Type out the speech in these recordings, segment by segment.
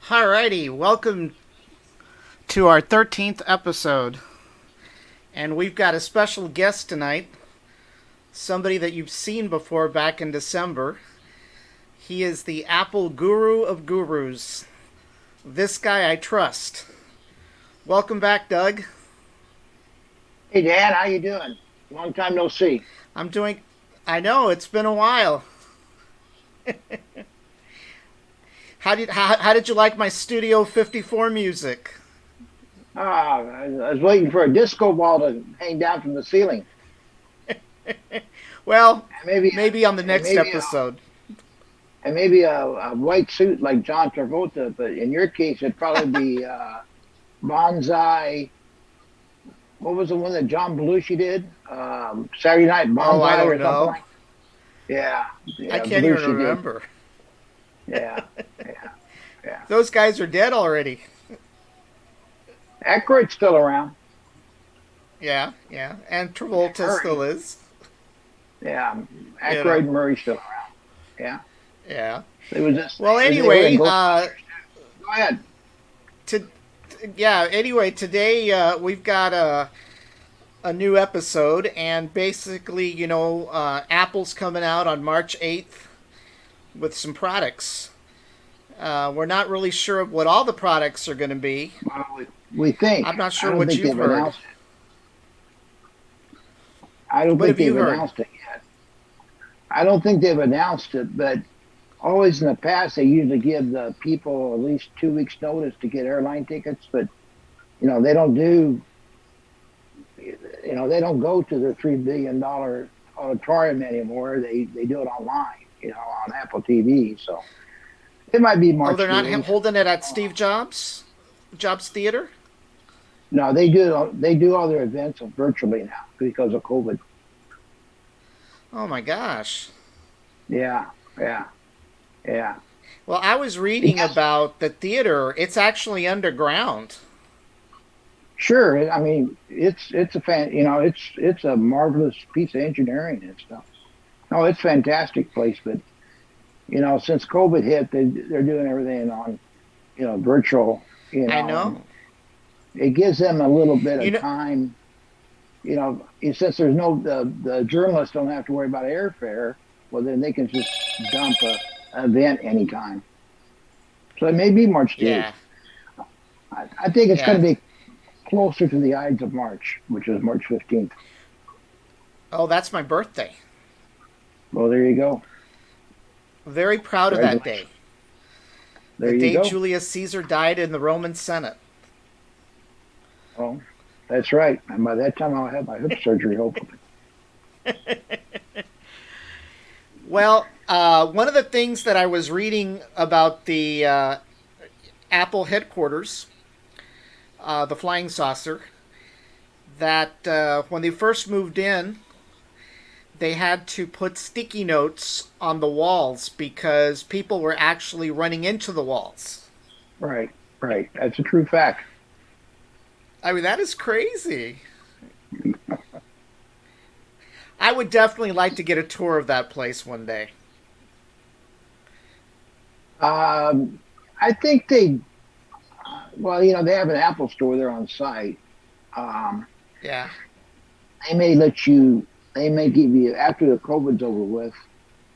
Alrighty, welcome to our 13th episode. And we've got a special guest tonight. Somebody that you've seen before back in December. He is the Apple guru of gurus. This guy I trust. Welcome back, Doug. Hey Dan, how you doing? Long time no see. I'm doing... I know, it's been a while. How did you like my Studio 54 music? I was waiting for a disco ball to hang down from the ceiling. Well, And maybe maybe on the and next maybe episode. and maybe a white suit like John Travolta, but in your case it'd probably be Bonsai. What was the one that John Belushi did? Saturday Night Oh, I Bonsai don't or something know. like. Yeah, I yeah, can't even Belushi did. remember. Yeah, yeah, yeah. Those guys are dead already. Aykroyd's still around. Yeah, yeah. And Travolta Murray. still is. Yeah, You Aykroyd know. and Murray still around. Yeah, Yeah. they was just Well, they were in anyway, Ghostbusters. Go ahead. to yeah. Anyway, today we've got a new episode, and basically, Apple's coming out on March 8th with some products. We're not really sure what all the products are going to be. Well, we think. I'm not I sure don't what think you've they've heard. announced it. I don't What think have you they've heard? announced it yet. I don't think they've announced it, but always in the past they usually give the people at least 2 weeks notice to get airline tickets. But they don't do. They don't go to their $3 billion auditorium anymore. They do it online. On Apple TV. So it might be Oh, March they're the not 8th. holding it at Steve Jobs Theater. No, they do all their events virtually now because of COVID. Oh my gosh. Yeah, yeah, yeah. Well, I was reading Because about the theater. It's actually underground. sure, I mean it's a it's a marvelous piece of engineering and stuff. No, it's a fantastic place, but since COVID hit, they're doing everything on virtual. I And know. it gives them a little bit You of know. time. Since there's the journalists don't have to worry about airfare. Well, then they can just dump an event anytime. So it may be March the 8th. Yeah. I think it's going Yeah. to be closer to the Ides of March, which is March 15th. Oh, that's my birthday. Well, there you go. Very proud of that day. Congratulations. The There you day go. Julius Caesar died in the Roman Senate. Well, that's right. And by that time, I'll have my hip surgery, hopefully. Well, one of the things that I was reading about the Apple headquarters, the flying saucer, that when they first moved in, they had to put sticky notes on the walls because people were actually running into the walls. Right, right. That's a true fact. I mean, that is crazy. I would definitely like to get a tour of that place one day. I think well, they have an Apple store there on site. Um, Yeah. they may let you, they may give you, after the COVID's over with,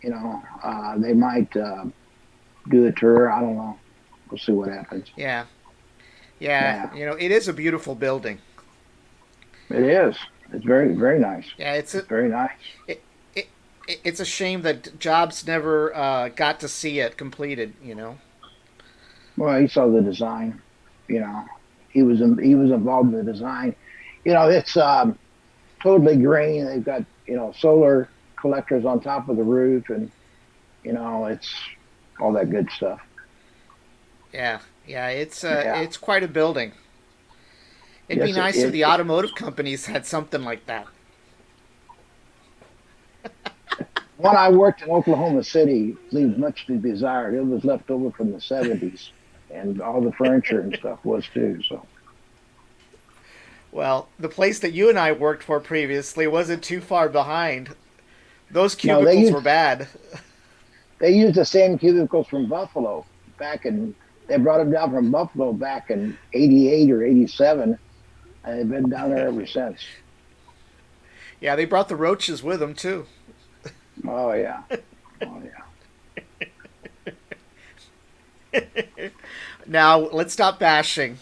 they might do a tour. I don't know. We'll see what happens. Yeah. Yeah. Yeah, It is a beautiful building. it is. It's very, very nice. Yeah, It's very nice. it, it, it's a shame that Jobs never got to see it completed. Well, he saw the design. You know, he was involved in the design. It's totally green. They've got solar collectors on top of the roof, and it's all that good stuff. Yeah. Yeah, Yeah. it's quite a building. It'd be Yes, nice if the automotive companies had something like that. when I worked in Oklahoma City, leaves much to be desired. It was left over from the '70s, and all the furniture and stuff was too. So Well, the place that you and I worked for previously wasn't too far behind. Those no, cubicles were bad. they used the same cubicles from Buffalo back in They brought them down from Buffalo back in '88 or '87, and they've been down there ever since. Yeah, they brought the roaches with them too. Oh yeah, oh yeah. Now let's stop bashing.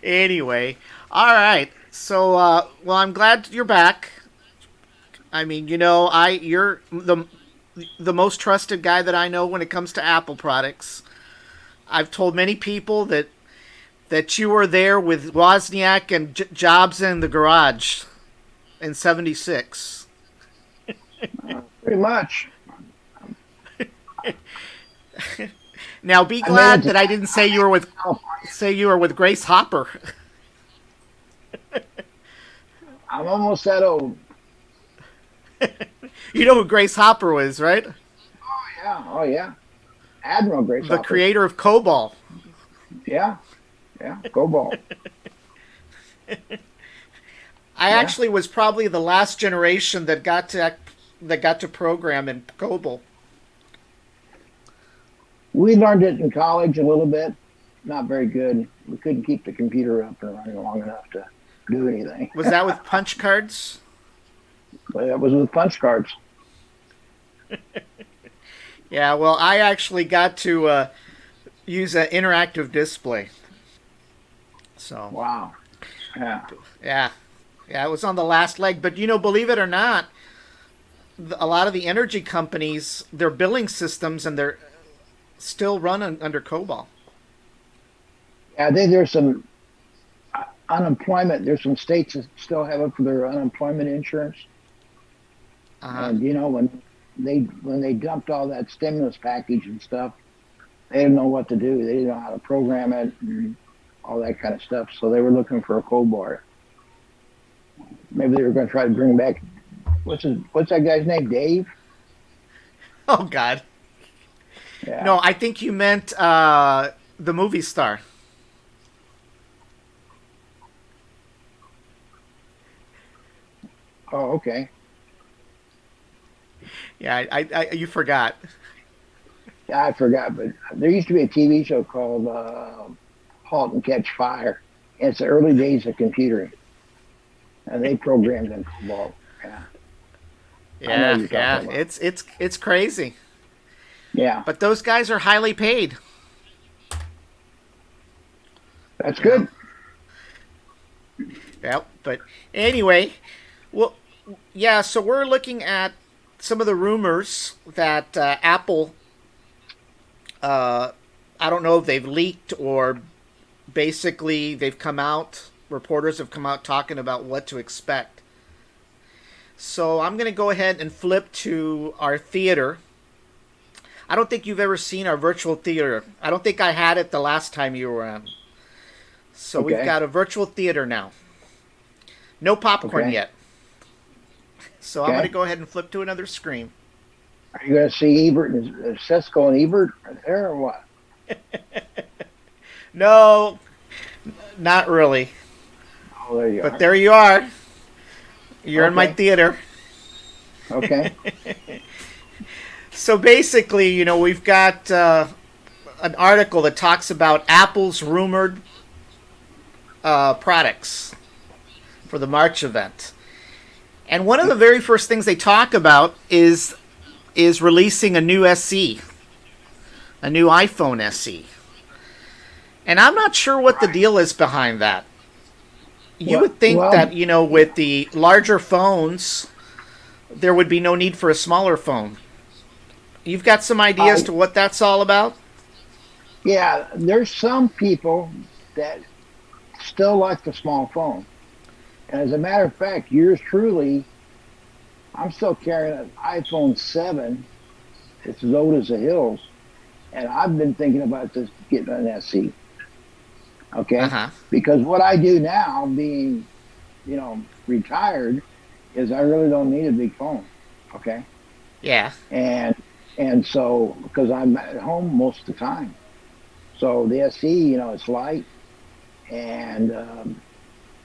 Anyway, all right. So, well, I'm glad you're back. I mean, you're the most trusted guy that I know when it comes to Apple products. I've told many people that you were there with Wozniak and Jobs in the garage in '76. Pretty much. Now, be I made it glad to that I didn't California. say you were with Grace Hopper. I'm almost that old. You know who Grace Hopper was, right? Yeah, oh yeah. Admiral Grace The Hopper. creator of COBOL. Yeah, yeah. Go ball. I Yeah. actually was probably the last generation that got to program in COBOL. We learned it in college a little bit. Not very good. We couldn't keep the computer up and running long enough to do anything. Was that with punch cards? But that was with punch cards. Yeah, well, I actually got to use an interactive display. So, Wow. Yeah. yeah. Yeah, it was on the last leg. But, believe it or not, a lot of the energy companies, their billing systems, and they're still run under COBOL. I think there's some unemployment. There's some states that still have it for their unemployment insurance. Uh-huh. And when they dumped all that stimulus package and stuff, they didn't know what to do. They didn't know how to program it and all that kind of stuff. So they were looking for a COBOL. Maybe they were going to try to bring back what's that guy's name? Dave? Oh, God. Yeah. No, I think you meant the movie star. Oh, okay. Yeah, you forgot. Yeah, I forgot, but there used to be a TV show called Halt and Catch Fire. And it's the early days of computing, and they programmed in COBOL. Yeah, I know what Yeah, you're yeah, talking about. it's crazy. Yeah, But those guys are highly paid. that's You know. good. Yeah. But anyway, well, yeah. So we're looking at some of the rumors that Apple. Uh, I don't know if they've leaked or basically they've come out. Reporters have come out talking about what to expect. So I'm going to go ahead and flip to our theater. I don't think you've ever seen our virtual theater. I don't think I had it the last time you were on. So we've Okay, got a virtual theater now. No popcorn okay, yet. So I'm going to okay. go ahead and flip to another screen. Are you going to see Ebert and Sesco and Ebert are there or what? No, not really. Oh, there you But are. there you are. You're in my Okay, theater. okay. So basically, we've got an article that talks about Apple's rumored products for the March event. And one of the very first things they talk about is releasing a new SE, a new iPhone SE. And I'm not sure what the Right. deal is behind that. You Well, would think well, that, with the larger phones, there would be no need for a smaller phone. You've got some ideas uh, to what that's all about? yeah. There's some people that still like the small phone, and as a matter of fact, yours truly, I'm still carrying an iPhone 7. It's as old as the hills, and I've been thinking about this getting an SE. Uh Okay, huh. because what I do now, being retired, is I really don't need a big phone. Okay, Yeah. and so because I'm at home most of the time, so the SE, it's light, and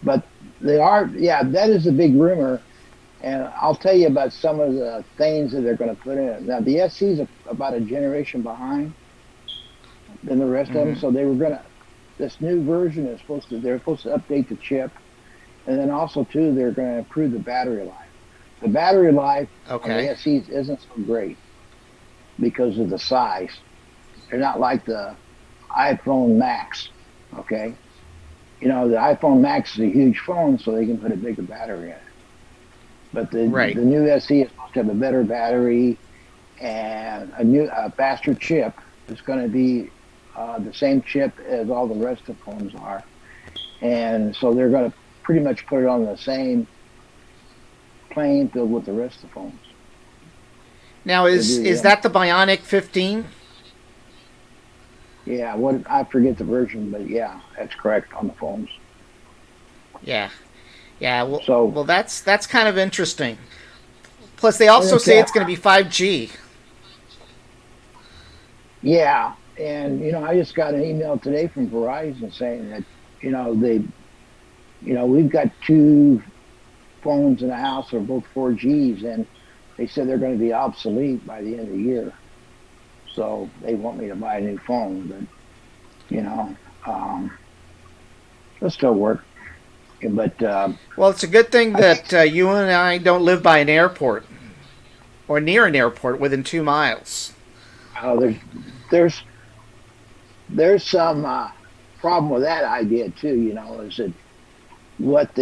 but they are, yeah, that is a big rumor. And I'll tell you about some of the things that they're going to put in it. Now, the SE is about about a generation behind than the rest of them. Mm-hmm. So they were gonna. This new version is supposed to. They're supposed to update the chip, and then also too, they're going to improve the battery life. The battery life on the Okay. SEs isn't so great because of the size. They're not like the iPhone Max. Okay, the iPhone Max is a huge phone, so they can put a bigger battery in it. But Right. the new SE is supposed to have a better battery and a faster chip. It's going to be the same chip as all the rest of the phones are, and so they're going to pretty much put it on the same playing field with the rest of the phones. Now, They is do the is that the Bionic 15? Yeah, what I forget the version, but yeah, that's correct on the phones. Yeah. Yeah. Well, So well, that's kind of interesting. Plus, they and also the say it's camera, going to be 5G. yeah, and I just got an email today from Verizon saying that they we've got two phones in the house that are both 4Gs, and they said they're going to be obsolete by the end of the year. So they want me to buy a new phone, but you know, um, it'll still work. But Well, it's a good thing I think that you and I don't live by an airport or near an airport within 2 miles. there's there's there's some problem with that idea too. Is that what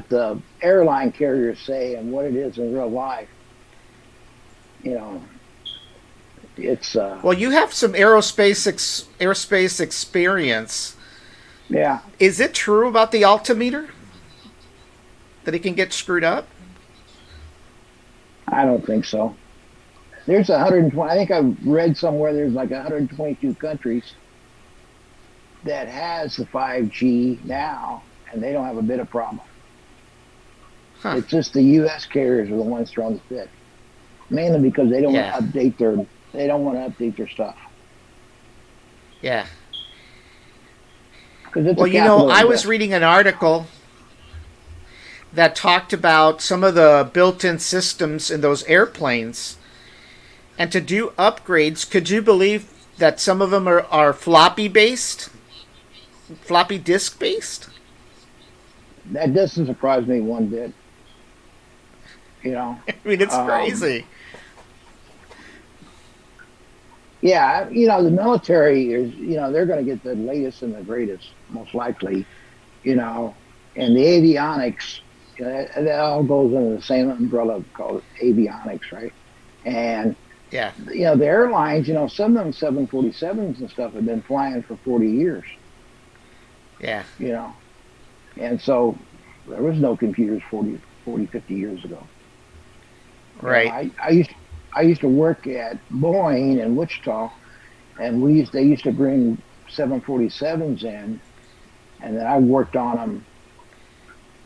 the airline carriers say and what it is in real life. You know, it's Well, you have some airspace experience. yeah. Is it true about the altimeter that it can get screwed up? I don't think so. There's 120. I think I read somewhere there's like 122 countries that has the 5G now, and they don't have a bit of problem. Huh. It's just the U.S. carriers are the ones throwing the fit, mainly because they don't want Yeah. to update their stuff Yeah. because it's a Well, capital I was investment. reading an article that talked about some of the built-in systems in those airplanes, and to do upgrades, could you believe that some of them are floppy based, floppy disk based? That doesn't surprise me one bit. You know, I mean, it's um, crazy. yeah, the military is, they're going to get the latest and the greatest, most likely. You know, and the avionics, that all goes under the same umbrella called avionics, right? And Yeah. the airlines, some of them 747s and stuff have been flying for 40 years. Yeah. You know, and so there was no computers 50 years ago. Right. I used to work at Boeing in Wichita, and they used to bring 747s in, and then I worked on them.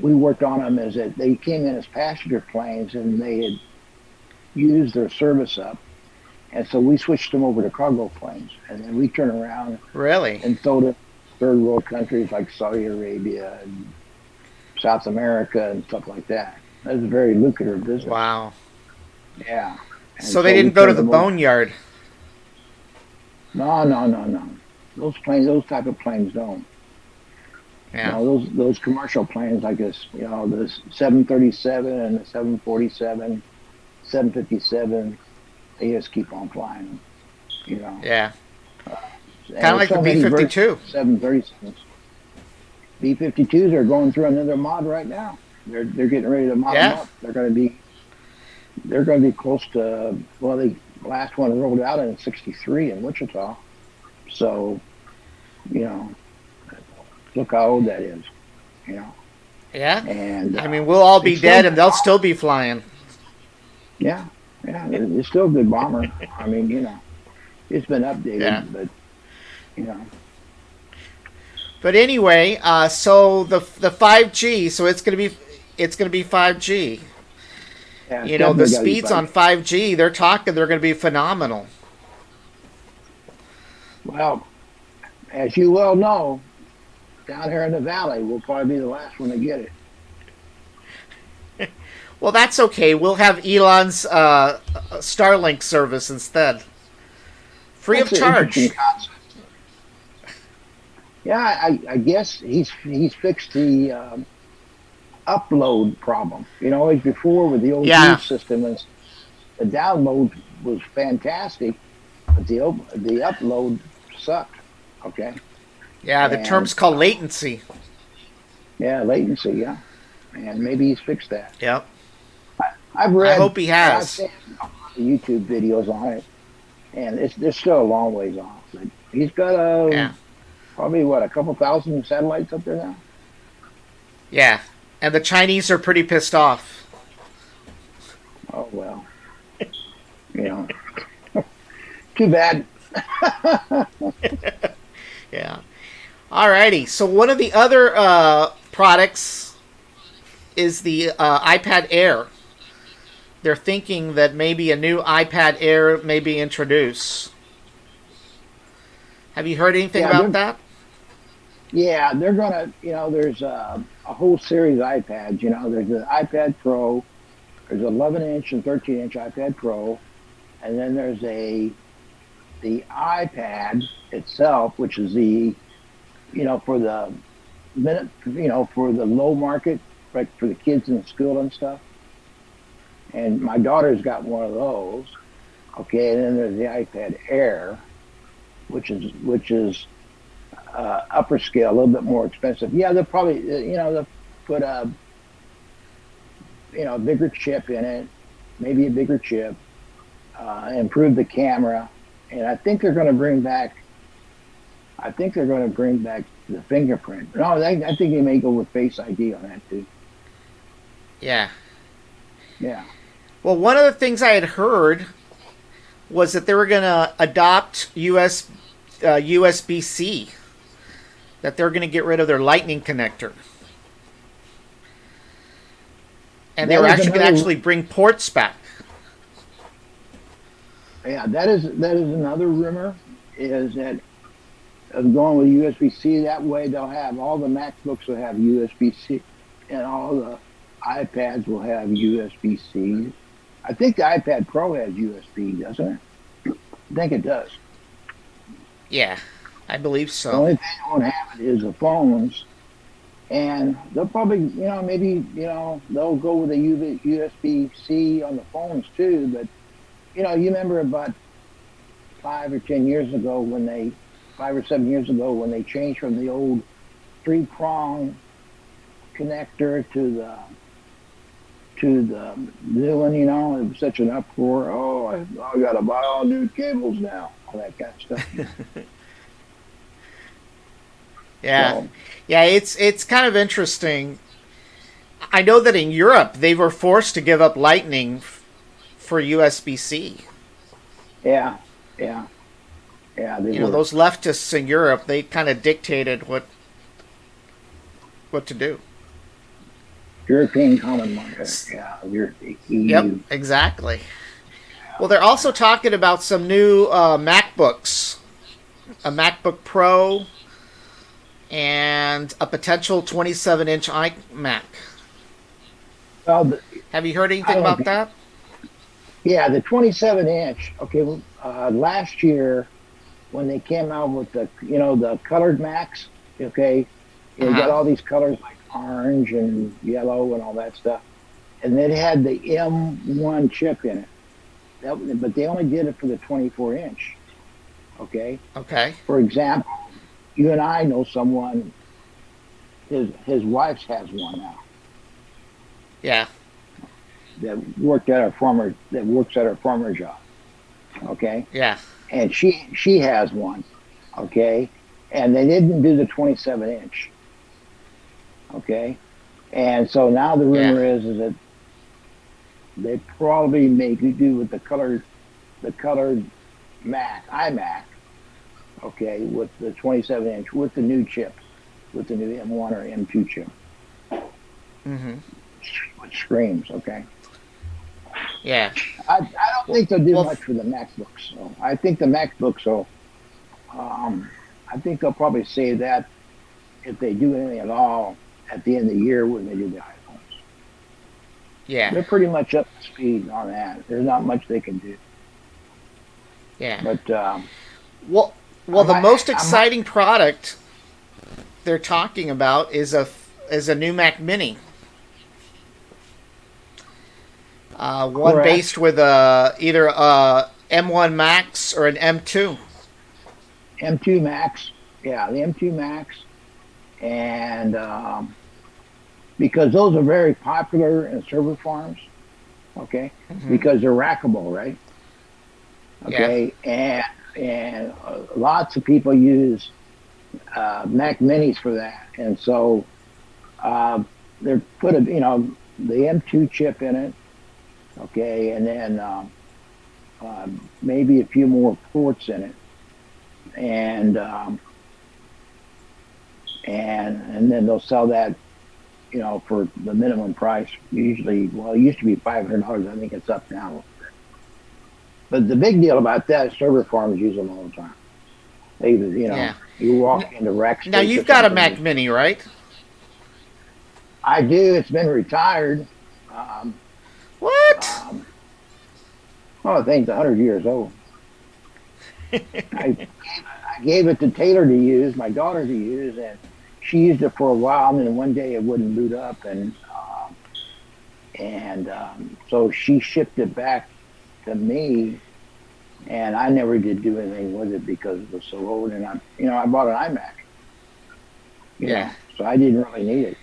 We worked on them as they came in as passenger planes, and they had used their service up, and so we switched them over to cargo planes, and then we turned around Really. and sold it to third world countries like Saudi Arabia and South America and stuff like that. That was a very lucrative business. Wow. Yeah. And So they so we didn't go to turned the them over. boneyard. No, no, no, no. Those type of planes don't. Yeah. No, those commercial planes like this, the 737 and the 747, 757, they just keep on flying them. You know, Yeah. uh, and Kind of there's like the so B many fifty versions two. of 737s. B-52s are going through another mod right now. They're getting ready to mod them Yeah. up. They're going to be close to, well, the last one rolled out in '63 in Wichita. So, you know, look how old that is. You know, Yeah. and I mean, we'll all be it's still a dead, and good they'll bomber. still be flying. Yeah, yeah, it's still a good bomber. I mean, it's been Yeah. updated, but you know, But anyway, so the 5G, so it's gonna be 5G. yeah, it's The definitely got to be speeds on 5G. 5G, they're talking they're gonna be phenomenal. Well, as you well know, down here in the valley, we'll probably be the last one to get it. Well, that's okay. We'll have Elon's Starlink service instead. free of That's an interesting charge. concept. Yeah, I guess he's fixed the upload problem. You know, like before with the old Yeah, news system, and the download was fantastic, but the upload sucked. Okay, yeah. The and term's called latency. yeah, latency. Yeah, and maybe he's fixed that. Yep. I've I read hope he and I've has. seen YouTube videos on it, and there's still a long ways off. But he's got Yeah, probably what, a couple thousand satellites up there now. yeah. And the Chinese are pretty pissed off. Oh well, you know, too bad. Yeah. Alrighty. So one of the other products is the iPad Air. They're thinking that maybe a new iPad Air may be introduced. Have you heard anything Yeah, about that? they're gonna. You know, there's a whole series of iPads. You know, there's the iPad Pro, there's 11-inch and 13-inch iPad Pro, and then there's the iPad itself, which is the, you know, for the minute, you know, for the low market, like for the kids in school and stuff. And my daughter's got one of those. Okay, and then there's the iPad Air, which is upper scale, a little bit more expensive. Yeah, they'll probably, you know, they'll put a, you know, a bigger chip in it, maybe a bigger chip, improve the camera, and I think they're going to bring back. I think they're going to bring back the fingerprint. No, I think they may go with Face ID on that too. Yeah. Yeah. Well, one of the things I had heard was that they were going to adopt USB C. That they're going to get rid of their Lightning connector, and they That were is actually going to another. actually bring ports back. Yeah, that is another rumor. Is that of going with USB-C? That way, they'll have all the MacBooks will have USB-C, and all the iPads will have USB-C. I think the iPad Pro has USB, doesn't it? I think it does. Yeah, I believe The so. only thing that won't have it is the phones, and they'll probably, you know, maybe, you know, they'll go with a USB-C on the phones too. But you know, you remember about 5 or 10 years ago when they, 5 or 7 years ago when they changed from the old three-prong connector to the new one. You know, it was such an uproar. Oh, I got to buy all new cables now. All that kind of stuff. You know? Yeah, So yeah. It's kind of interesting. I know that in Europe they were forced to give up Lightning for USB C. yeah, yeah, yeah. They You know, were those leftists in Europe, they kind of dictated what to do. European Common Market. Yeah, the Yep, EU. exactly. Well, they're also talking about some new MacBooks, a MacBook Pro, and a potential 27-inch iMac. Well, Have you heard I anything don't about know. that? Yeah, the 27-inch. Okay, well, last year when they came out with the, you know, the colored Macs. Okay, Uh you got huh. all these colors like orange and yellow and all that stuff, and it had the M1 chip in it. But they only did it for the 24-inch. Okay, Okay. for example, you and I know someone. His wife has one now Yeah. that works at her former job. Okay, Yeah. and she has one. Okay, and they didn't do the 27-inch. Okay, and so now the Yeah. rumor is that they probably make you do with the colored iMac. Okay, with the 27-inch with the new chip, with the new M1 or M2 chip, Mm-hmm. which screams. Okay, Yeah. I don't Well, think they'll do well, much for the MacBooks. So I think the MacBooks will. Um, I think they'll probably save that if they do anything at all at the end of the year when they do the iPhones. yeah. They're pretty much up to speed on that. There's not much they can do. Yeah. But Well, I the might, most I might, exciting product they're talking about is a new Mac Mini. One correct. based with either a M1 Max or an M2. M2 Max, yeah, the M2 Max, and because those are very popular in server farms, okay, Hmm. because they're rackable, right? Yeah. Okay, and lots of people use Mac Minis for that, and so uh, they're put a the M2 chip in it, okay, and then maybe a few more ports in it, and and then they'll sell that for the minimum price. Usually, well, it used to be $500. I think it's up now. But the big deal about that is server farms use them all the time. They, Yeah. you walk N- into Now Rackspace or you've got a something. Mac Mini, right? I do. It's been retired. Um, What? um, oh, I think it's 100 years old. I I gave it to Taylor to use, my daughter to use, and she used it for a while. And then one day it wouldn't boot up, and so she shipped it back to me, and I never did do anything with it because it was so old. And I bought an iMac, Yeah. so I didn't really need it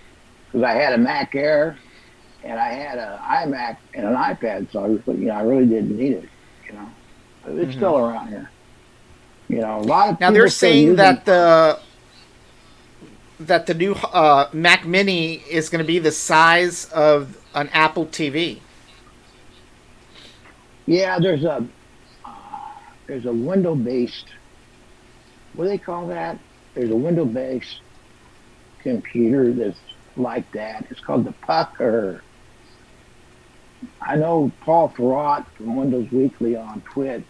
because I had a Mac Air and I had an iMac and an iPad, so I really didn't need it. You know, but it's Hmm. still around here. A lot of Now they're people still saying use them. that the new Mac Mini is going to be the size of an Apple TV. Yeah, there's a window based. What do they call that? There's a window based computer that's like that. It's called the Puck, or I know Paul Thurrott from Windows Weekly on Twit.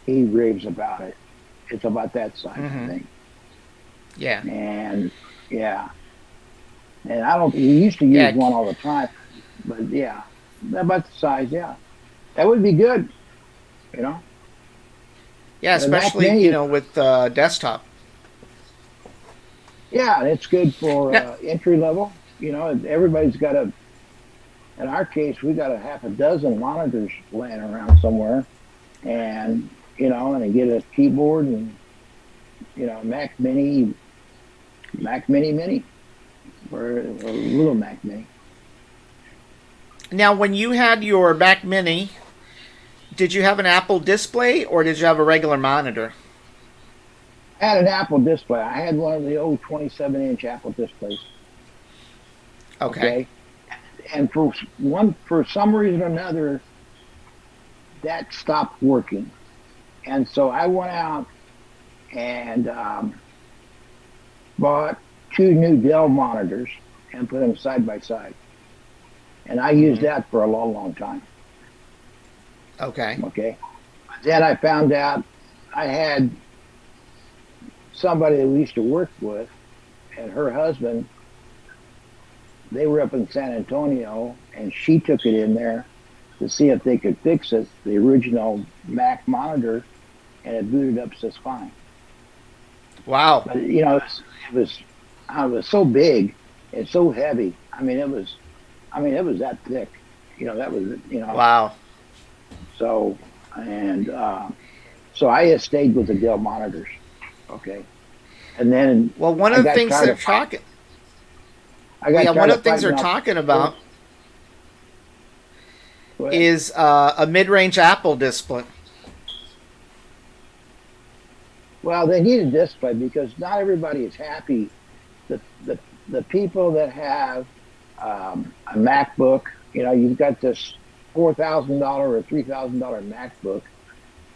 He raves about it. It's about that size, I Hmm. think. Yeah. And yeah, and I don't. He used to use Yeah. one all the time, but yeah, about the size. Yeah, that would be good. You know, Yeah. the Mac Especially Mini. with desktop. Yeah, it's good for Now, entry level. Everybody's got a. In our case, we got a half a dozen monitors laying around somewhere, and and I get a keyboard and Mac Mini Mini, or little Mac Mini. now, when you had your Mac Mini, did you have an Apple display or did you have a regular monitor? I had an Apple display. I had one of the old 27-inch Apple displays. Okay. Okay, and for some reason or another, that stopped working, and so I went out and bought two new Dell monitors and put them side by side, and I used Hmm. that for a long, long time. Okay. Okay, then I found out I had somebody that we used to work with, and her husband. They were up in San Antonio, and she took it in there to see if they could fix it, the original Mac monitor, and it booted up just fine. Wow. But it was so big and so heavy. I mean, it was that thick. That was Wow. so and so I just stayed with the Dell monitors. Okay, and then Well, one I of the got things tired they're of fighting. talking. I Well, got yeah, one tired of the of things fighting they're off. talking Go about ahead. is a mid-range Apple display. Well, they need a display because not everybody is happy. The people that have a MacBook, you've got this $4,000 or $3,000 MacBook,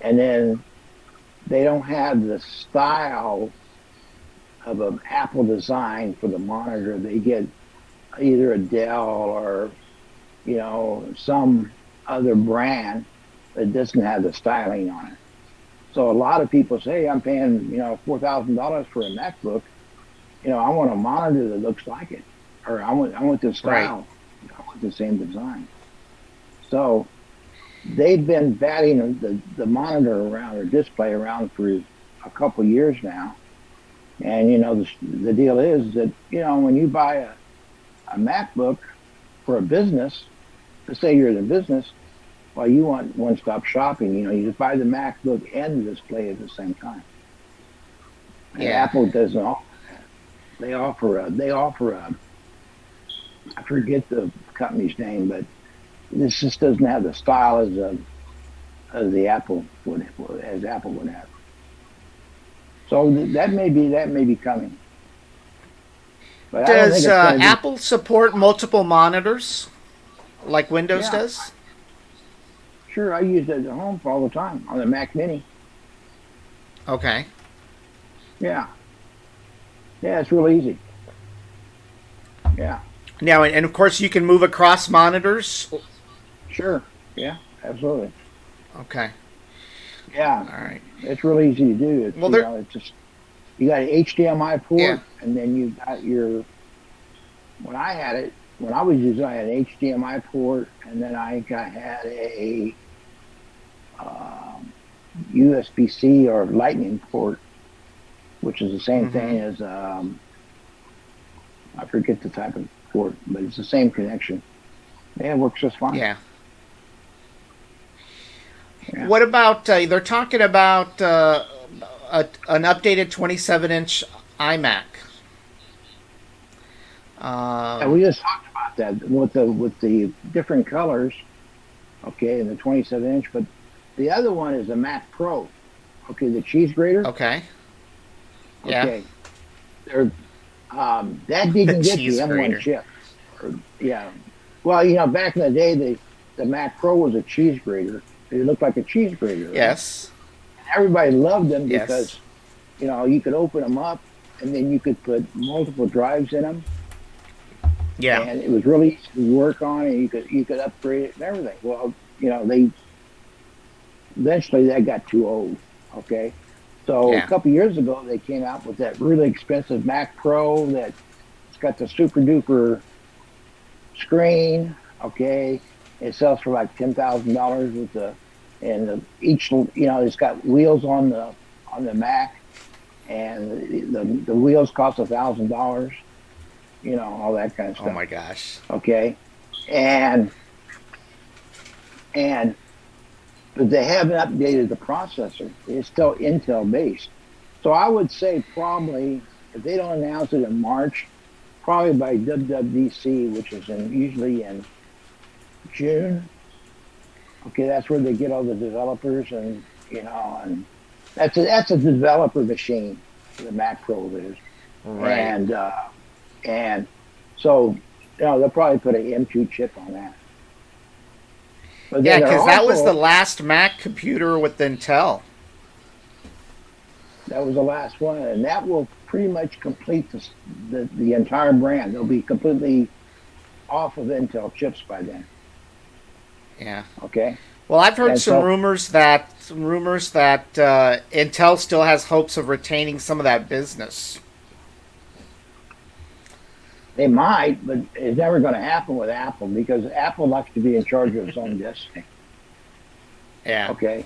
and then they don't have the style of an Apple design for the monitor. They get either a Dell or some other brand that doesn't have the styling on it. So a lot of people say, I'm paying $4,000 for a MacBook. I want a monitor that looks like it, or I want the Right. style. I want the same design. So they've been batting the monitor around or display around for a couple years now. And the deal is that when you buy a MacBook for a business, let's say you're in a business, well, you want one-stop shopping. You just buy the MacBook and the display at the same time. And Yeah. Apple doesn't offer that. They offer a I forget the company's name, but this just doesn't have the style as the Apple would as Apple would have. So that may be coming, but I don't think Does it's going to be. Apple support multiple monitors like Windows Yeah, does? sure. I use it at home all the time on the Mac Mini. Okay. Yeah, yeah, it's real easy. Yeah, Now, and of course, you can move across monitors. sure. Yeah, absolutely. Okay. Yeah, All right. it's real easy to do. It's Well, there. it's just you got an HDMI Yeah. port, and then you got your. When I had it, when I was using, I had an HDMI port, and then had a um, USB-C or Lightning port, which is the same Mm-hmm. thing as I forget the type of port, but it's the same connection. Yeah, it works just fine. Yeah. Yeah. What about? They're talking about an updated 27-inch iMac. And we just talked about that with the different colors, okay, and the 27-inch. But the other one is the Mac Pro, okay, the cheese grater, Okay. Yeah. okay. They're that The didn't get the cheese M1 grater. chip. Yeah. Well, back in the day, the Mac Pro was a cheese grater. It looked like a cheese grater, right? Yes. Everybody loved them Yes. because you could open them up and then you could put multiple drives in them, Yeah. and it was really easy to work on, and you could upgrade it and everything. Well, they eventually that got too old. Okay, so a Yeah. couple years ago they came out with that really expensive Mac Pro that it's got the super duper screen. Okay, it sells for like $10,000 with each it's got wheels on the Mac, and the wheels cost $1,000. All that kind of Oh stuff. my gosh. Okay, and and but they haven't updated the processor. It's still Intel based. So I would say probably if they don't announce it in March, probably by WWDC, which is usually in June. Okay, that's where they get all the developers, and that's a developer machine. The Mac Pro is, Right. and and so they'll probably put an M2 chip on that. But Yeah, then they're because that was the also last Mac computer with Intel. that was the last one, and that will pretty much complete the entire brand. They'll be completely off of Intel chips by then. Yeah. Okay, Well, I've heard and some so rumors that Intel still has hopes of retaining some of that business. they might, but it's never going to happen with Apple because Apple likes to be in charge of its own destiny. Yeah. Okay,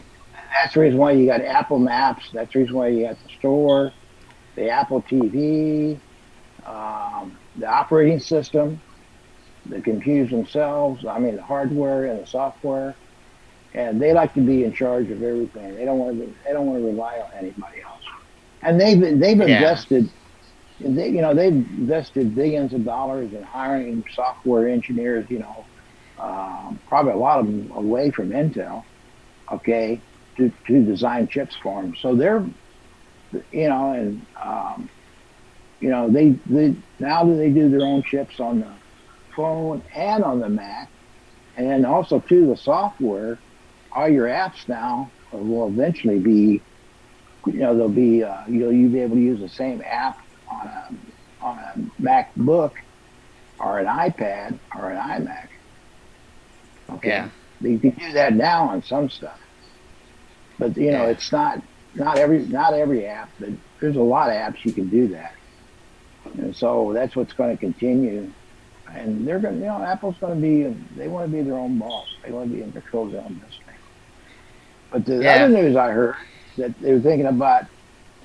that's the reason why you got Apple Maps. That's the reason why you got the store, the Apple TV, the operating system, the computers themselves. I mean, the hardware and the software, and they like to be in charge of everything. They don't want to rely on anybody else. And they've Yeah. invested. They've invested billions of dollars in hiring software engineers. Probably a lot of them away from Intel. Okay, to design chips for them. So they're and they now that they do their own chips on the phone and on the Mac, and then also too the software. All your apps now will eventually be, they'll be you'll be able to use the same app on a MacBook or an iPad or an iMac. Yeah. Okay, you can do that now on some stuff, but Yeah. it's not every app, but there's a lot of apps you can do that, and so that's what's going to continue. and they're going. Apple's going to be. They want to be their own boss. They want to be in control of their own destiny. But the other Yeah. news I heard that they were thinking about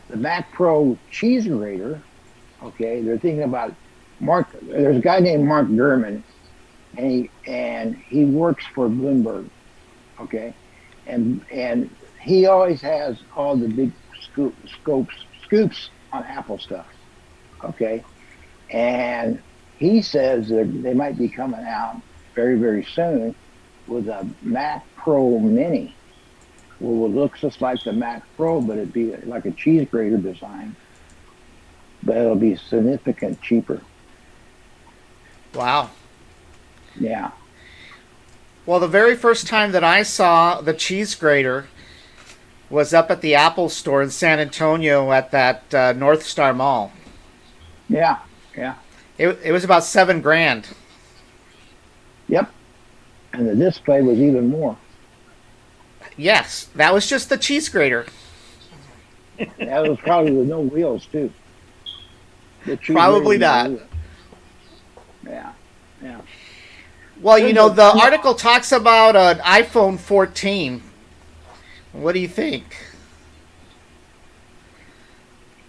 the Mac Pro cheese grater. Okay, they're thinking about Mark. There's a guy named Mark Gurman, and he works for Bloomberg. Okay, and he always has all the big scoops on Apple stuff. Okay, and he says that they might be coming out very very soon with a Mac Pro Mini. Well, it looks just like the Mac Pro, but it'd be like a cheese grater design, but it'll be significant cheaper. Wow. Yeah, Well, the very first time that I saw the cheese grater was up at the Apple store in San Antonio at that North Star Mall. yeah, yeah, It was about 7 grand. yep. And the display was even more. Yes, that was just the cheese grater. That was probably with no wheels too. The cheese grater Probably with no not. wheels. Yeah, yeah. Well, There's the a article talks about an iPhone 14. What do you think?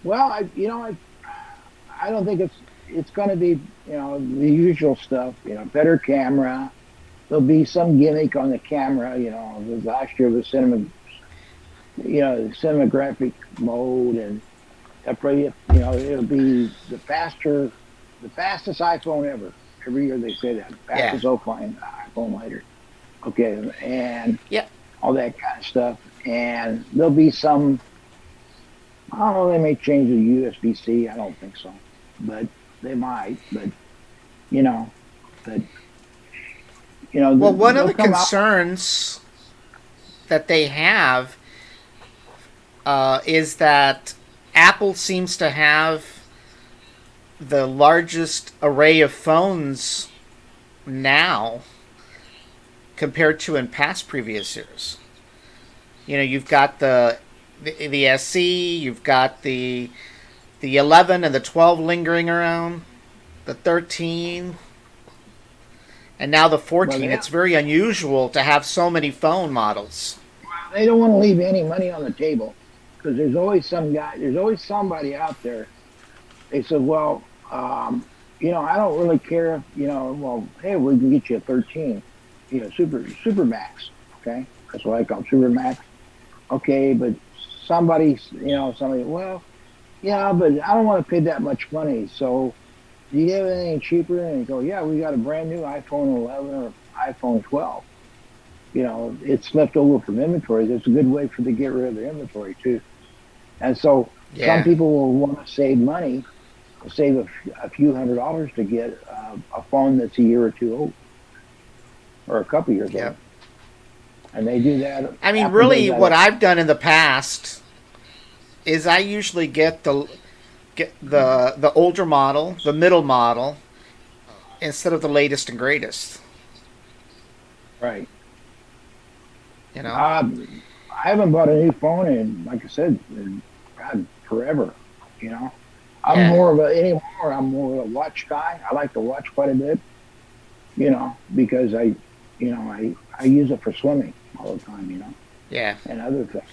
well, I don't think it's going to be the usual stuff. Better camera. There'll be some gimmick on the camera. Last year was cinematographic mode, and probably it'll be the fastest iPhone ever. Every year they say that Yeah. fastest iPhone later. Okay, and Yeah. all that kind of stuff. And there'll be some. I don't know. They may change the USB-C. I don't think so, but they might. But you know, but Well, one of they'll the come out. concerns that they have is that Apple seems to have the largest array of phones now compared to in past previous years. You've got the SE, you've got the 11 and the 12 lingering around, the 13, and now the Well, 14. It's very unusual to have so many phone models. they don't want to leave any money on the table because there's always some guy. There's always somebody out there. They said, well, I don't really care if Well, hey, we can get you a 13. Super max. Okay, that's what I call super max. Okay, but somebody. Well, yeah, but I don't want to pay that much money. So, do you have anything cheaper? And you go, yeah, we got a brand new iPhone 11 or iPhone 12. It's left over from inventory. That's a good way for to get rid of their inventory too. And so, some Yeah, people will want to save money, save a few $100s to get a phone that's a year or two old, or a couple years yeah. old, and they do that. I mean, Apple does really, that. what I've done in the past is I usually get the older model, the middle model, instead of the latest and greatest. Right. You know? I haven't bought a new phone in, like I said, God, forever. You know, I'm Yeah, more of a anymore. I'm more of a watch guy. I like to watch quite a bit. Because I use it for swimming all the time. yeah, And other things.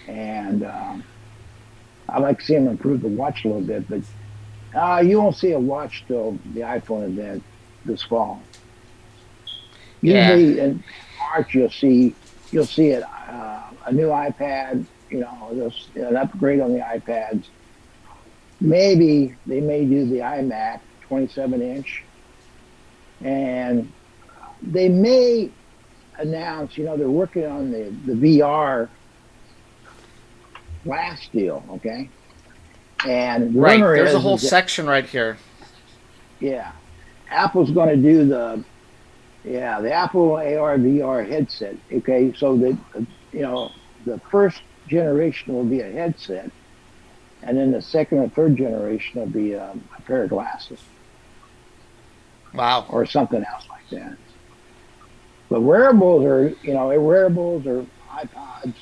And I like to see them improve the watch a little bit. But you won't see a watch till the iPhone event this fall. yeah, Usually in March you'll see it a new iPad. An upgrade on the iPads. Maybe they may do the iMac 27-inch, and they may announce. They're working on the VR glass deal. Okay, and the right. rumor There's a is whole that section right here. yeah, Apple's going to do the Apple AR VR headset. Okay, so that you know the first generation will be a headset, and then the second or third generation will be a pair of glasses Wow. or something else like that. But wearables are iPods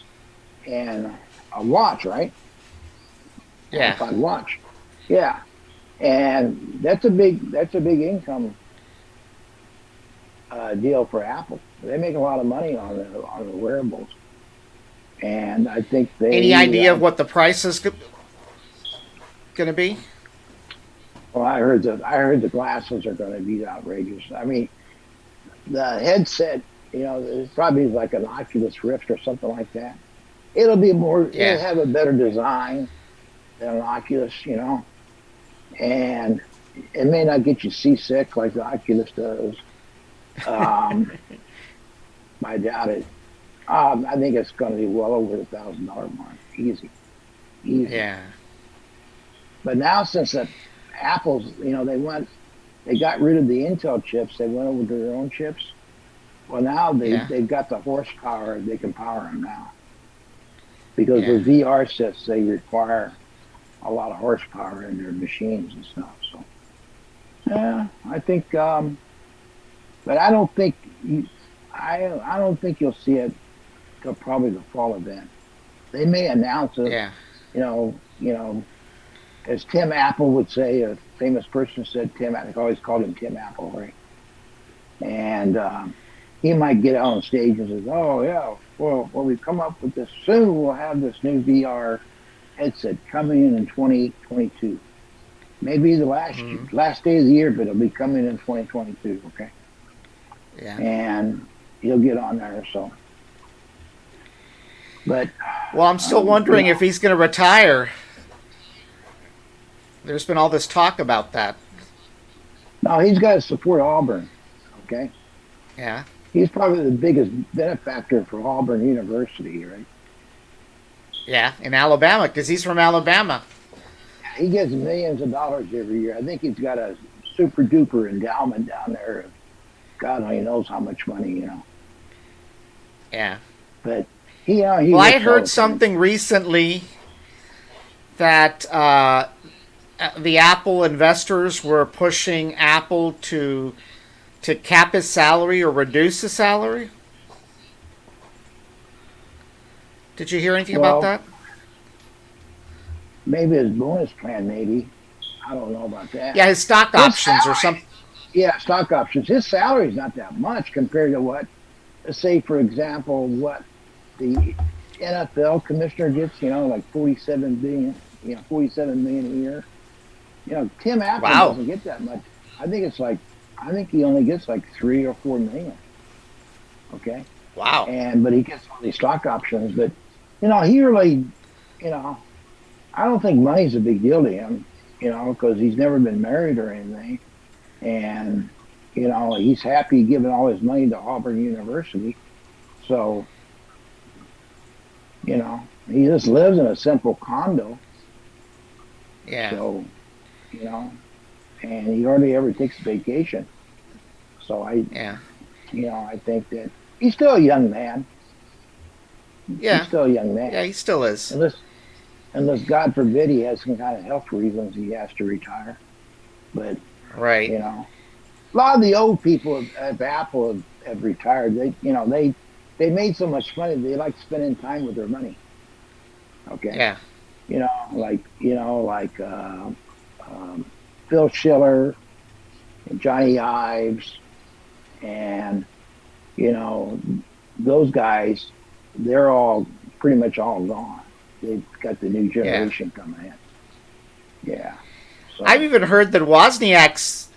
and a watch, right? Yeah, iPod watch, yeah, and that's a big income deal for Apple. They make a lot of money on the wearables, and I think Any they. idea of what the price is going to be? Well, I heard the glasses are going to be outrageous. I mean, the headset, it's probably like an Oculus Rift or something like that. It'll be more. It'll Yeah, have a better design than an Oculus, and it may not get you seasick like the Oculus does. Um, I doubt it. I think it's going to be well over $1,000 mark, easy, easy. yeah, But now since Apple's, they got rid of the Intel chips, they went over to their own chips. Well, now yeah, they've got the horsepower; they can power them now because yeah, with VR sets they require a lot of horsepower in their machines and stuff. So yeah, I think, but I don't think I don't think you'll see it till probably the fall event. They may announce it, yeah, as Tim Apple would say, a famous person said Tim. I always called him Tim Apple, right? And he might get on stage and says, "Oh yeah, well, we've come up with this. Soon we'll have this new VR headset coming in 2022. Maybe the mm, last day of the year, but it'll be coming in 2022. Okay, yeah. and he'll get on there. So, but Well, I'm still um, you wondering if know, he's going to retire. There's been all this talk about that. no, he's got to support Auburn. Okay, Yeah, he's probably the biggest benefactor for Auburn University, right? yeah, in Alabama, because he's from Alabama. He gets millions of dollars every year. I think he's got a super duper endowment down there. God only knows how much money. Yeah. But he Well, I works all heard the time. something recently that the Apple investors were pushing Apple to cap his salary or reduce his salary. Did you hear anything about Well, that? maybe his bonus plan, maybe. I don't know about that. Yeah, his stock His options or salary, some. yeah, stock options. His salary is not that much compared to what, let's say, for example, what the NFL commissioner gets. Like 47 billion. 47 million a year. Tim Apple Wow, doesn't get that much. I think it's like, I think he only gets like 3 or 4 million. Okay, wow. but he gets all these stock options. But he really, you know, I don't think money's a big deal to him. Because he's never been married or anything, and he's happy giving all his money to Auburn University. So he just lives in a simple condo. Yeah, So you know, and he hardly ever takes a vacation. So yeah, I think that he's still a young man. He's yeah, still a young yeah. man, He still is. unless God forbid he has some kind of health reasons he has to retire. But Right. a lot of the old people at Apple have retired. They made so much money they like spending time with their money. Okay, Yeah, like Phil Schiller and Johnny Ives, and you know those guys. They're all pretty much all gone. They've got the new yeah. generation coming in. Yeah, I've so even heard that Wozniak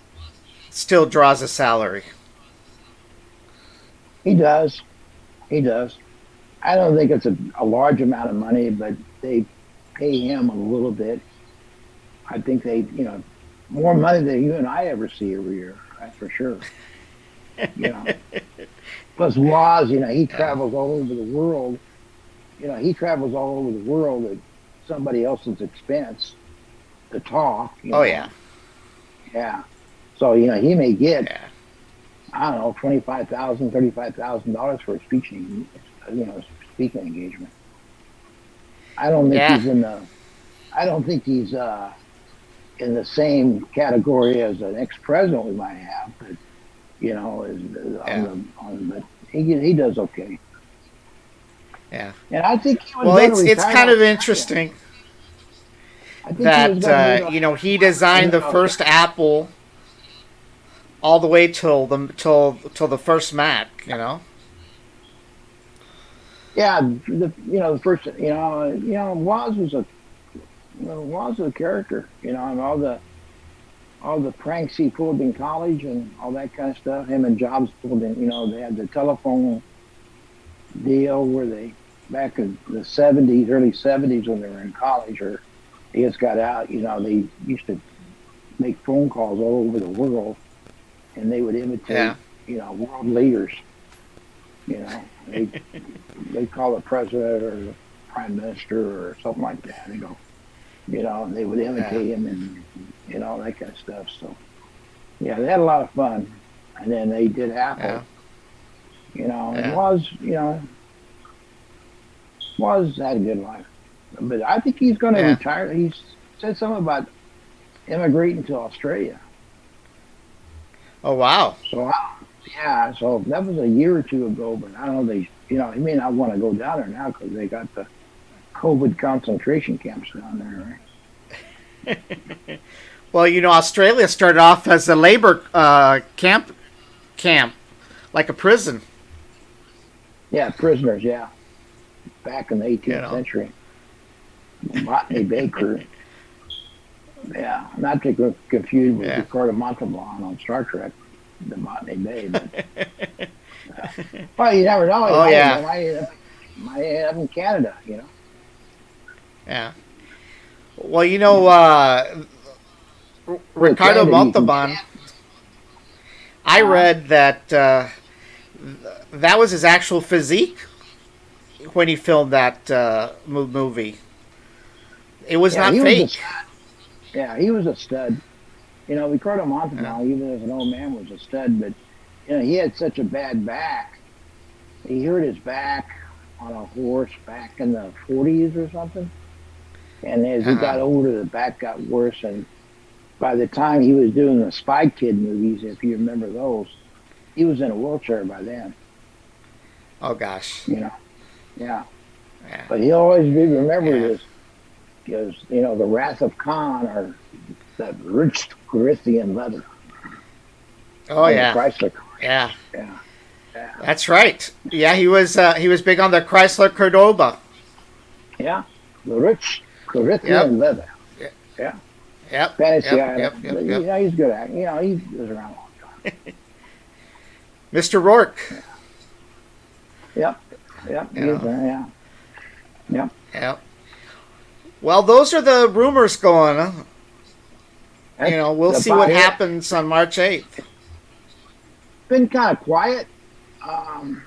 still draws a salary. he does. He does. I don't think it's a large amount of money, but they pay him a little bit. I think more money than you and I ever see every year. That's for sure. You know. Plus, Waz, he Yeah. travels all over the world. He travels all over the world at somebody else's expense to talk. Oh yeah. Yeah. So he may get, Yeah. I don't know, 25,000, $35,000 for a speaking engagement. I don't think Yeah. he's in the. I don't think he's in the same category as an ex-president we might have, but Yeah. but he does okay. Yeah. And I think he was Well, going to it's retire kind like of Satya. interesting I think he was that going to retire he like designed the Satya. first Apple. all the way till the first Mac. Yeah, the first Woz was a Woz was a character, and all the pranks he pulled in college and all that kind of stuff. Him and Jobs pulled in. They had the telephone deal where they back in the '70s, early '70s when they were in college or they just got out. They used to make phone calls all over the world, and they would imitate Yeah. world leaders. They they call the president or the prime minister or something like that. And they would Yeah. imitate him and that kind of stuff. So yeah, they had a lot of fun. And then they did Yeah. Apple. And Yeah. was had a good life. But I think he's going to Yeah. retire. He said something about immigrating to Australia. Oh wow. So yeah, so that was a year or two ago. But I don't know. He may not want to go down there now because they got the COVID concentration camps down there, Well, Australia started off as a labor camp, like a prison. Yeah, prisoners. Yeah, back in the You 18th know. century, Botany Bay crew. Yeah, not to get confused with Yeah. Ricardo Montalban on Star Trek, the Botany Bay. But well, you never know. Oh yeah. Might end up in Canada. Yeah. Well, Well, Ricardo Canada, you can Montalban. stand. I Uh, read that that was his actual physique when he filmed that movie. It was yeah, not he was a fake. stud. Yeah, he was a stud. Ricardo Yeah. Montalban, even as an old man, was a stud. But he had such a bad back. He hurt his back on a horse back in the '40s or something. And as he Uh-huh. got older, the back got worse. And by the time he was doing the Spy Kid movies, if you remember those, he was in a wheelchair by then. Oh gosh. You know, yeah. Yeah. But he'll always be remembered Yeah. as the Wrath of Khan or that rich Corinthian leather Oh on the yeah. Chrysler cars. Yeah. Yeah, yeah, That's right. Yeah, he was big on the Chrysler Cordoba. yeah. The rich Yep. Corinthian leather. Yeah, Yep. Fantasy Yep. Yep. Island. Yep. Yep. He's good at. He was around a long time. Mr. Rourke. Yep, yep. You He's know. there. Yeah, yep. Yep. Well, those are the rumors going. That's We'll see about what it. happens on March 8th. Been kind of quiet um,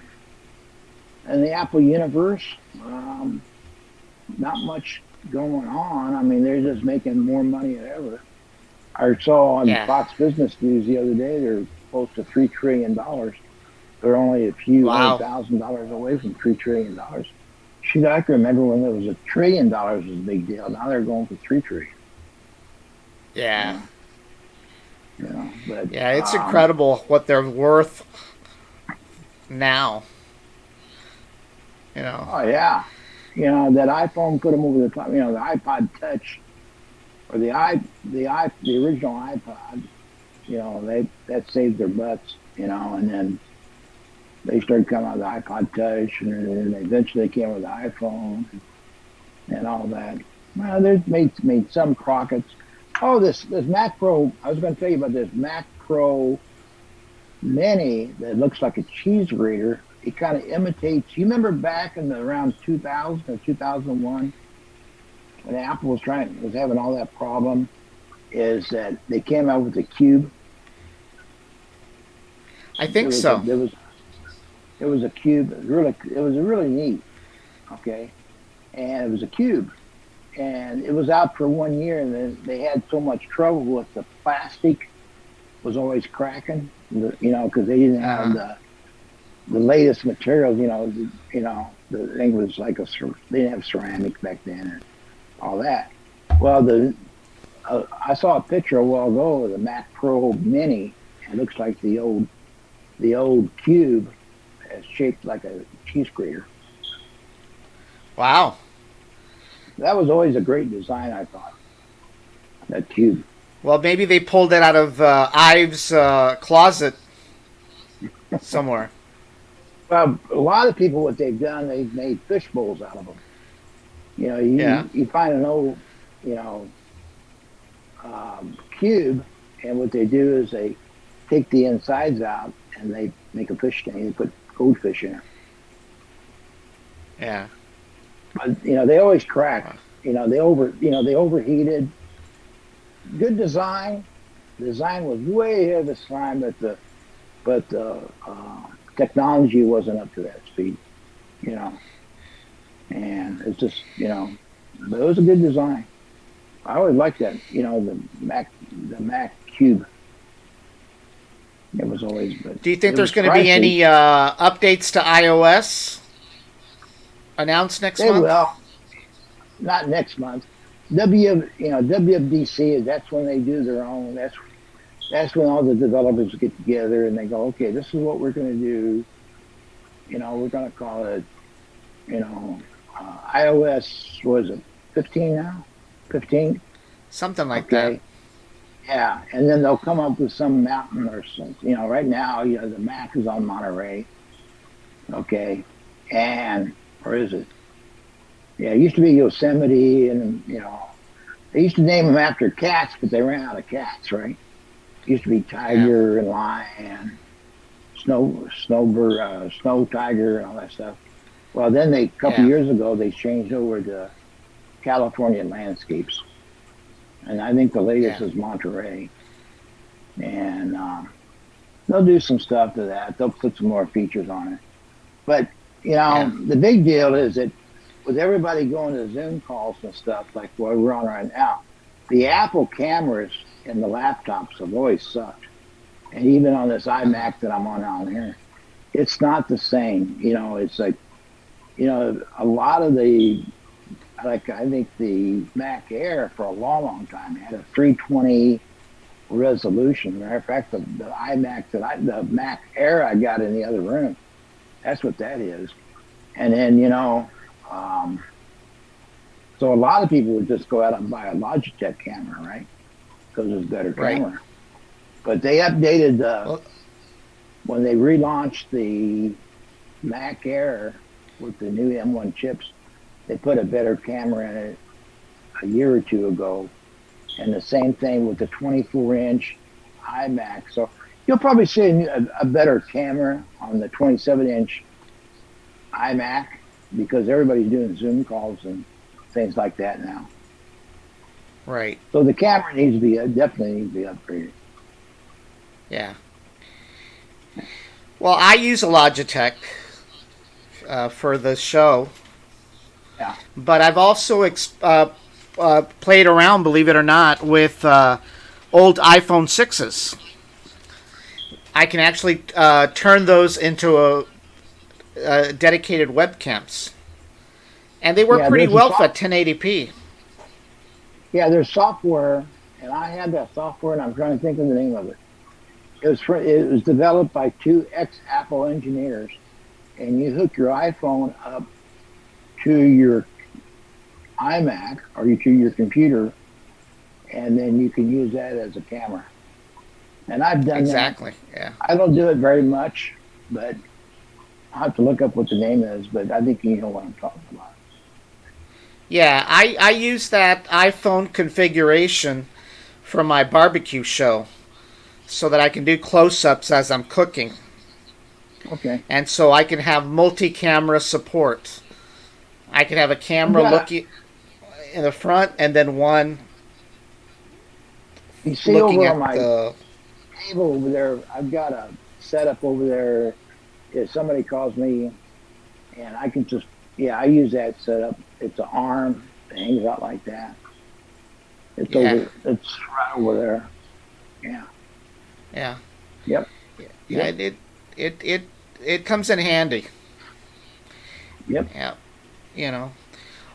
in the Apple universe. Um, Not much going on. I mean, they're just making more money than ever. I saw on Yeah. Fox Business News the other day they're close to $3 trillion. They're only a few hundred Wow. $1,000 away from $3 trillion. Shoot, I can remember when there was $1 trillion was a big deal. Now they're going for 3 trillion. You Yeah. know, but Yeah, it's incredible what they're worth now. You know. oh yeah, that iPhone put them over the top. The iPod Touch or the original iPod. They that saved their butts. And then they started coming out with the iPod Touch, and then eventually they came with the iPhone and all that. Well, they've made some profits. Oh, this Mac Pro. I was going to tell you about this Mac Pro Mini that looks like a cheese grater. It kind of imitates. You remember back in around 2000 or 2001 when Apple was having all that problem, is that they came out with the Cube. I There think was a so. there was It was a cube. It was really neat. Okay, and it was a cube, and it was out for 1 year, and then they had so much trouble with the plastic was always cracking. Because they didn't have Uh-huh. the latest materials. The thing was like they didn't have ceramic back then and all that. Well, I saw a picture a while ago of the Mac Pro Mini. It looks like the old cube is shaped like a cheese grater. Wow. That was always a great design, I thought. That cube. Well, maybe they pulled it out of Ives' closet somewhere. Well, a lot of people, what they've done, they've made fish bowls out of them. You know, Yeah. you find an old, you know, cube, and what they do is they take the insides out and they make a fish tank. They put goldfish in it, Yeah. but you know they always crack. Wow. They overheated. Good design. Design was way ahead of its time, but technology wasn't up to that speed. You know, and it's just but it was a good design. I always liked that. You know, the Mac Cube. It was always, but Do you think it was there's going to be pricey. any updates to iOS announced next They month? will not next month. WWDC, that's when they do their own. That's when all the developers get together and they go, okay, this is what we're going to do. You know, we're going to call it, you know, iOS. Was it 15 now? 15. Something like that. Okay. Yeah, and then they'll come up with some mountain or something. You know, right now, the Mac is on Monterey. Okay, and where is it? Yeah, it used to be Yosemite, and they used to name them after cats, but they ran out of cats, right? It used to be Yeah. tiger and lion, snowbird, snow tiger, and all that stuff. Well, then a couple Yeah. years ago they changed over to California landscapes, and I think the latest Yeah. is Monterey, and they'll do some stuff to that. They'll put some more features on it, but Yeah. the big deal is that with everybody going to Zoom calls and stuff like what we're on right now, the Apple cameras in the laptops have always sucked. And even on this Uh-huh. iMac that I'm on here, it's not the same. You know, it's like, a lot of like, I think the Mac Air for a long, long time had a 320 resolution. Matter of fact, the Mac Air I got in the other room, that's what that is. And then, um, so a lot of people would just go out and buy a Logitech camera, right? Because it's a better Right. camera. But they updated Well, when they relaunched the Mac Air with the new M1 chips. They put a better camera in it a year or two ago, and the same thing with the 24-inch iMac. So you'll probably see a better camera on the 27-inch iMac because everybody's doing Zoom calls and things like that now. right. So the camera needs to be definitely needs to be upgraded. Yeah. Well, I use a Logitech for the show, Yeah, but I've also played around, believe it or not, with old iPhone 6s. I can actually turn those into dedicated webcams. And they work yeah. pretty well for 1080p. There's software, and I had that software, and I'm trying to think of the name of it. It was developed by two ex Apple engineers, and you hook your iPhone up to your iMac or to your computer, and then you can use that as a camera. And I've done that. Exactly. Yeah. I don't do it very much, but I'll have to look up what the name is. But I think you know what I'm talking about. Yeah, I use that iPhone configuration for my barbecue show so that I can do close ups as I'm cooking. Okay, And so I can have multi camera support. I can have a I've camera got a. looking in the front and then one You see looking over on at my the. table over there, I've got a setup over there. If somebody calls me, and I can just, yeah, I use that setup. It's an arm that hangs out like that. Yeah, It's right over there. Yeah. yeah. Yep. Yeah, Yep. it comes in handy. Yep. Yeah, you know.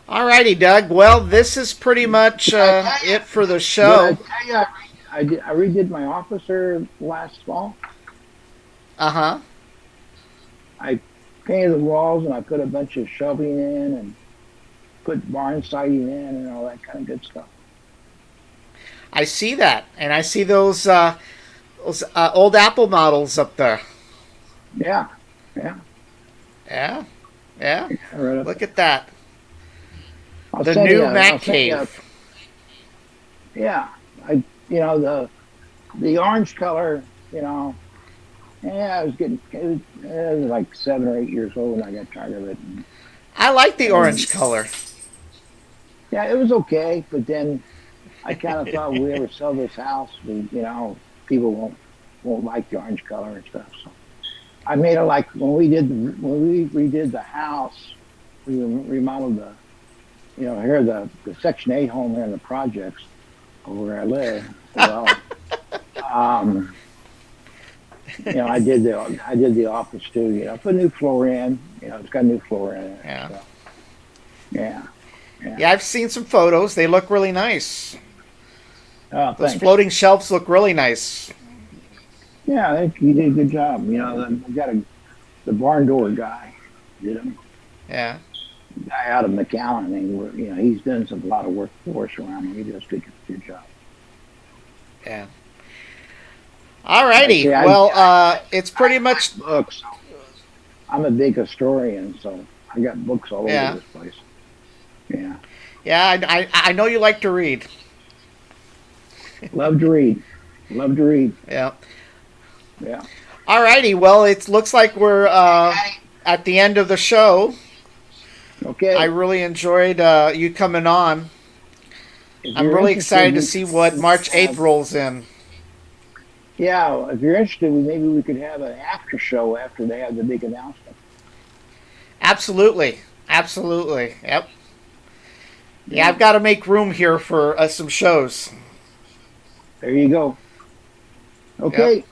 Alrighty, Doug. Well, this is pretty much Did I tell it for the you? Did I show. tell you? I redid my office here last fall. Uh huh. I painted the walls and I put a bunch of shelving in and put barn siding in and all that kind of good stuff. I see that, and I see those old Apple models up there. Yeah, yeah, Yeah, yeah. right up Look there. at that. I'll The send you. new I'll Mac send you. Cave. Yeah, I. The orange color. Yeah, I was getting. It was like 7 or 8 years old, and I got tired of it. I like the And orange color. yeah, it was okay, but then I kind of thought, we ever sell this house, people won't like the orange color and stuff. So I made it like when we redid the house, we remodeled here the Section 8 home here in the projects where I live. Well, um, I did the office too. Put new floor in. It's got new floor in it. Yeah. So yeah, yeah. Yeah, I've seen some photos. They look really nice. Oh, Those thanks. floating shelves look really nice. Yeah, you did a good job. I got the barn door guy. Did him. Yeah. Guy out of McAllen. He's done a lot of work for us around here. He does a good job. Yeah. I Alrighty. see. Well, it's pretty much. I books. I'm a big historian, so I got books all over Yeah. this place. Yeah, Yeah, I know you like to read. love to read. Love to read. Yeah. Yeah. Alrighty. Well, it looks like we're at the end of the show. I Okay. really enjoyed you coming on. If I'm you're really interested, excited to see what March 8th rolls in. yeah. If you're interested, maybe we could have an after show after they have the big announcement. Absolutely. Absolutely. Yep. Yeah, Yeah. I've got to make room here for some shows. There you go. Yep. Okay.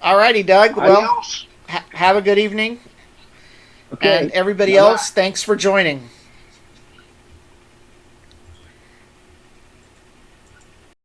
Alrighty, Doug. Well, Adios. have a good evening. And Okay. everybody Bye bye. else, thanks for joining.